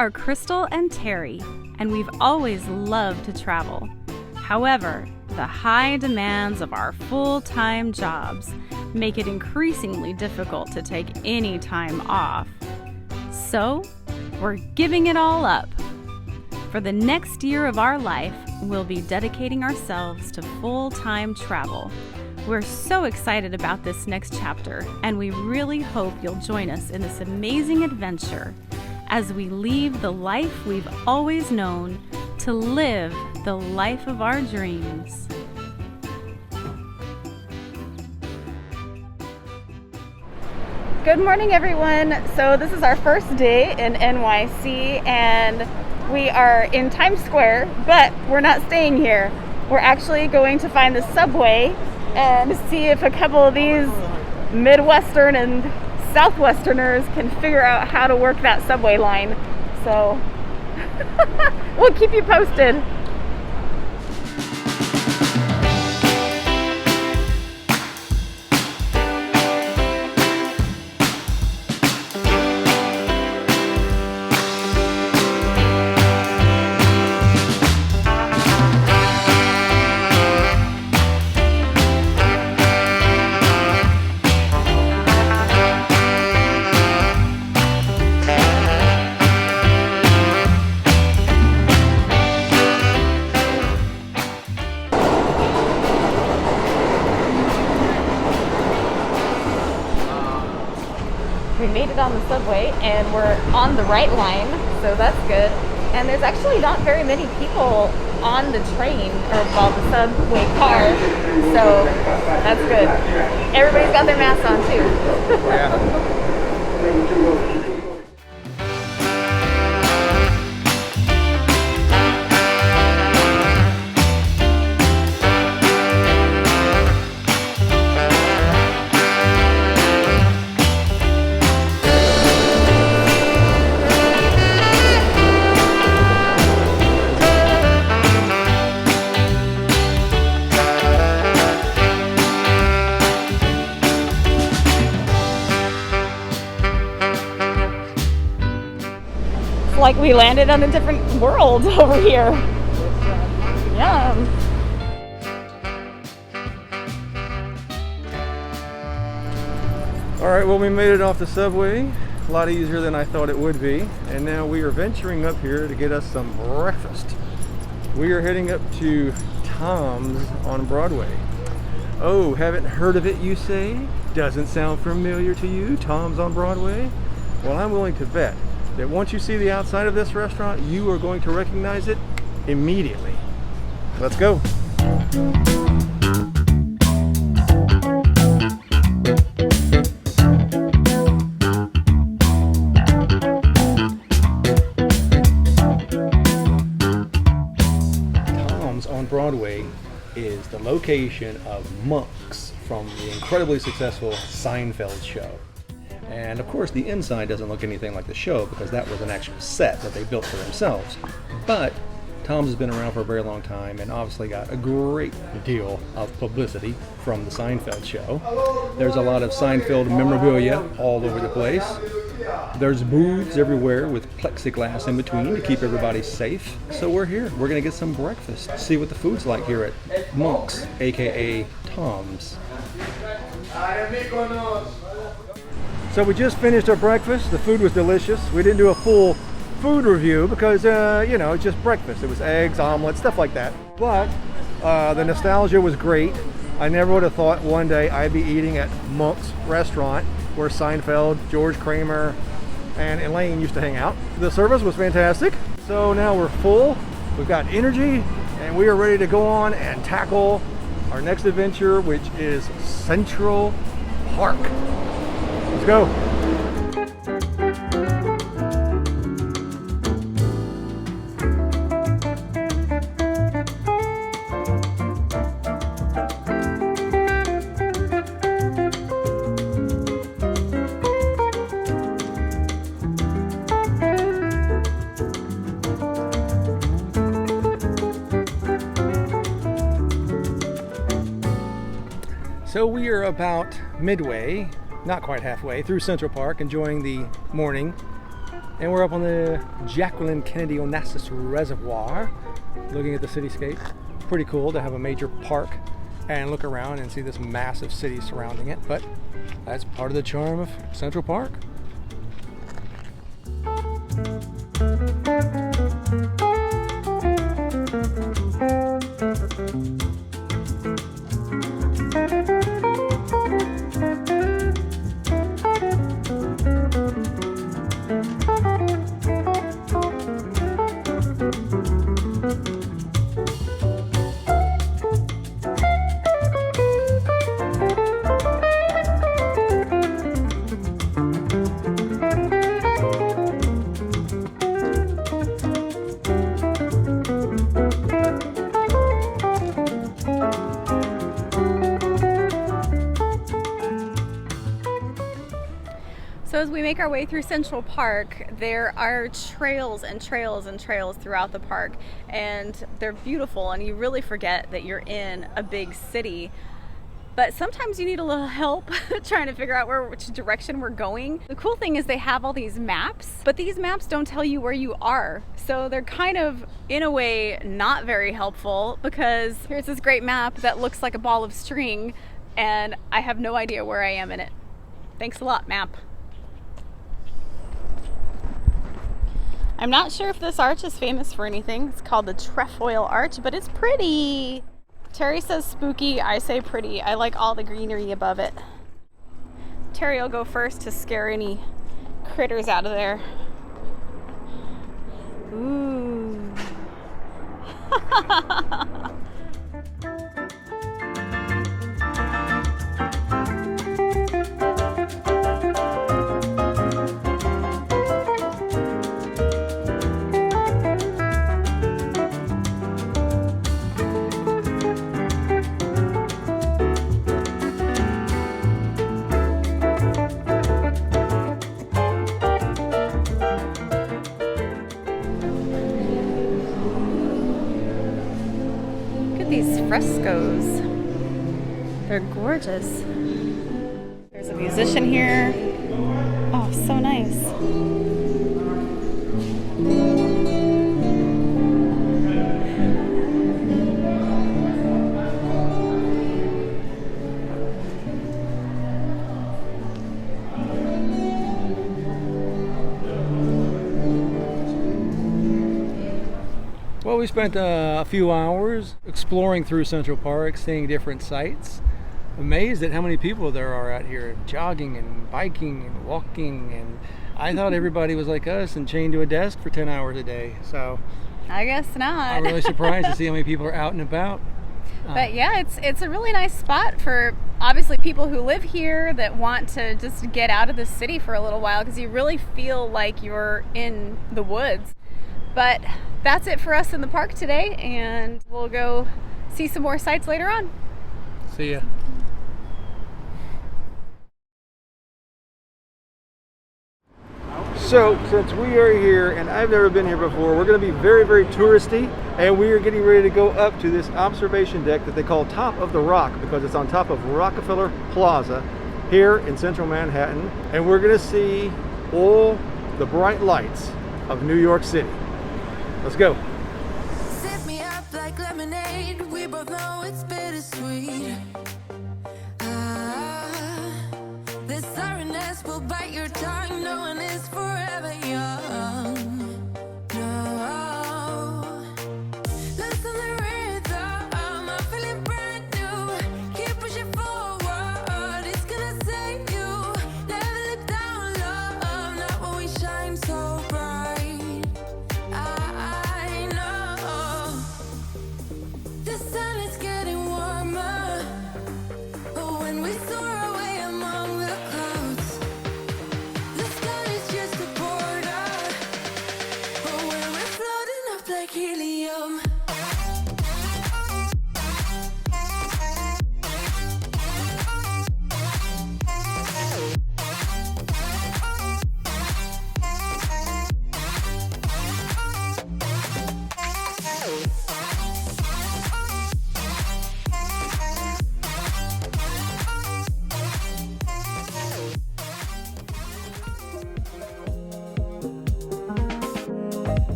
are Crystal and Terry, and we've always loved to travel. However, the high demands of our full-time jobs make it increasingly difficult to take any time off. So, we're giving it all up. For the next year of our life, we'll be dedicating ourselves to full-time travel. We're so excited about this next chapter, and we really hope you'll join us in this amazing adventure as we leave the life we've always known to live the life of our dreams. Good morning, everyone. So this is our first day in NYC, and we are in Times Square, but we're not staying here. We're actually going to find the subway and see if a couple of these Midwestern and Southwesterners can figure out how to work that subway line. So we'll keep you posted. We made it on the subway and we're on the right line, so that's good. And there's actually not very many people on the train, or well, the subway car, so that's good. Everybody's got their masks on too. Like we landed on a different world over here. Yum. All right, well, we made it off the subway. A lot easier than I thought it would be. And now we are venturing up here to get us some breakfast. We are heading up to Tom's on Broadway. Oh, haven't heard of it, you say? Doesn't sound familiar to you, Tom's on Broadway? Well, I'm willing to bet that once you see the outside of this restaurant, you are going to recognize it immediately. Let's go. Tom's on Broadway is the location of Monks from the incredibly successful Seinfeld show. And of course the inside doesn't look anything like the show because that was an actual set that they built for themselves. But Tom's has been around for a very long time and obviously got a great deal of publicity from the Seinfeld show. There's a lot of Seinfeld memorabilia all over the place. There's booths everywhere with plexiglass in between to keep everybody safe. So we're here. We're going to get some breakfast. See what the food's like here at Monks, aka Tom's. So we just finished our breakfast. The food was delicious. We didn't do a full food review because, you know, it's just breakfast. It was eggs, omelets, stuff like that. But the nostalgia was great. I never would have thought one day I'd be eating at Monk's restaurant where Seinfeld, George Kramer, and Elaine used to hang out. The service was fantastic. So now we're full. We've got energy and we are ready to go on and tackle our next adventure, which is Central Park. Let's go. So we are about midway, not quite halfway, through Central Park, enjoying the morning. And we're up on the Jacqueline Kennedy Onassis Reservoir, looking at the cityscape. Pretty cool to have a major park and look around and see this massive city surrounding it, but that's part of the charm of Central Park. So as we make our way through Central Park, there are trails and trails and trails throughout the park, and they're beautiful, and you really forget that you're in a big city. But sometimes you need a little help trying to figure out which direction we're going. The cool thing is they have all these maps, but these maps don't tell you where you are. So they're kind of, in a way, not very helpful, because here's this great map that looks like a ball of string, and I have no idea where I am in it. Thanks a lot, map. I'm not sure if this arch is famous for anything. It's called the Trefoil Arch, but it's pretty. Terry says spooky, I say pretty. I like all the greenery above it. Terry will go first to scare any critters out of there. Ooh. These frescoes, they're gorgeous. There's a musician here. Oh, so nice. Well, we spent a few hours exploring through Central Park, seeing different sights. Amazed at how many people there are out here, jogging and biking and walking. And I thought everybody was like us and chained to a desk for 10 hours a day. So I guess not. I'm really surprised to see how many people are out and about. But yeah, it's a really nice spot for obviously people who live here that want to just get out of the city for a little while, because you really feel like you're in the woods. But that's it for us in the park today, and we'll go see some more sights later on. See ya. So, since we are here, and I've never been here before, we're going to be very, very touristy, and we are getting ready to go up to this observation deck that they call Top of the Rock, because it's on top of Rockafeller Plaza here in central Manhattan, and we're going to see all the bright lights of New York City. Let's go. Sip me up like lemonade. We both know it's bittersweet. This sorrowness will bite your tongue. No one is forever young. No. Listen to the rhythm. I'm feeling brand new. Keep pushing forward. It's gonna save you. Never look down, love. Not when we shine so bright. I know the sun is getting warmer.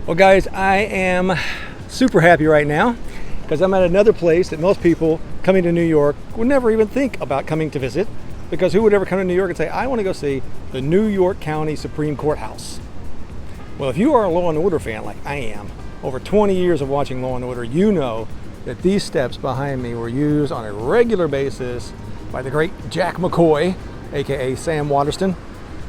Well guys, I am super happy right now because I'm at another place that most people coming to New York would never even think about coming to visit, because who would ever come to New York and say, I want to go see the New York County Supreme Courthouse? Well, if you are a Law and Order fan like I am, over 20 years of watching Law and Order, you know that these steps behind me were used on a regular basis by the great Jack McCoy, aka Sam Waterston,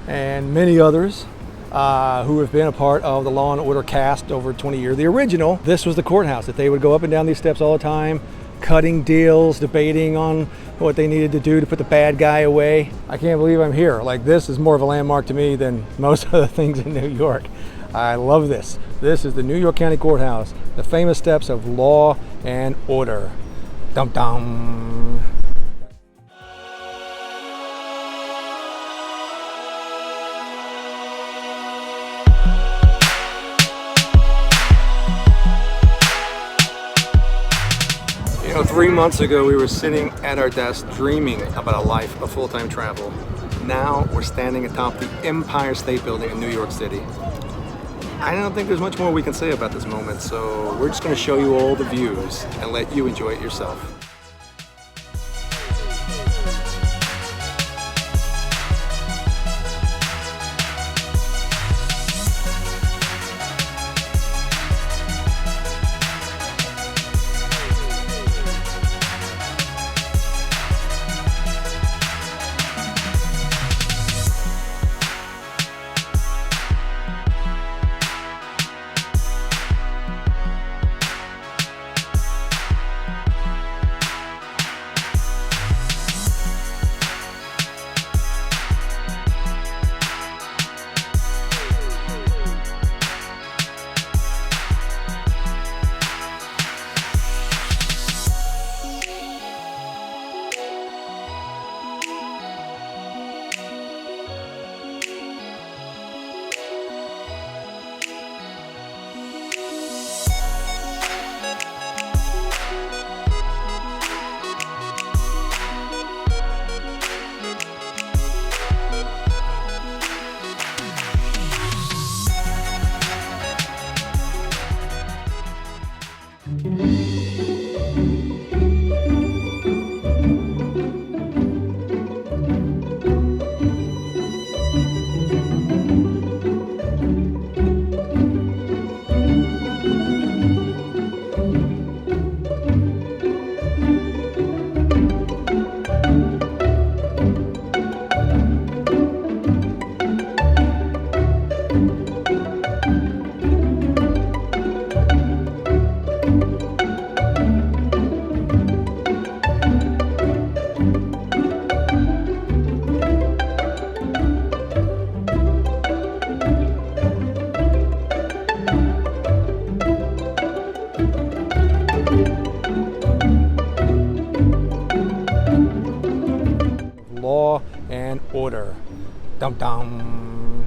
and many others who have been a part of the Law and Order cast over 20 years. The original, this was the courthouse that they would go up and down these steps all the time, cutting deals, debating on what they needed to do to put the bad guy away. I can't believe I'm here. Like, this is more of a landmark to me than most of the things in New York. I love this. This is the New York County Courthouse, the famous steps of Law and Order. Dum dum. You know, 3 months ago we were sitting at our desk dreaming about a life of full-time travel. Now we're standing atop the Empire State Building in New York City. I don't think there's much more we can say about this moment, so we're just going to show you all the views and let you enjoy it yourself. Law and Order. Dum dum.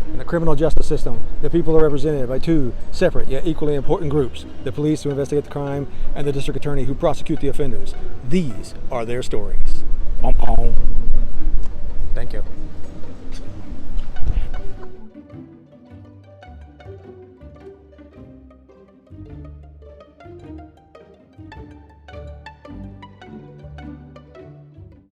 In the criminal justice system, the people are represented by two separate yet equally important groups: the police who investigate the crime and the district attorney who prosecute the offenders. These are their stories. Pom pom.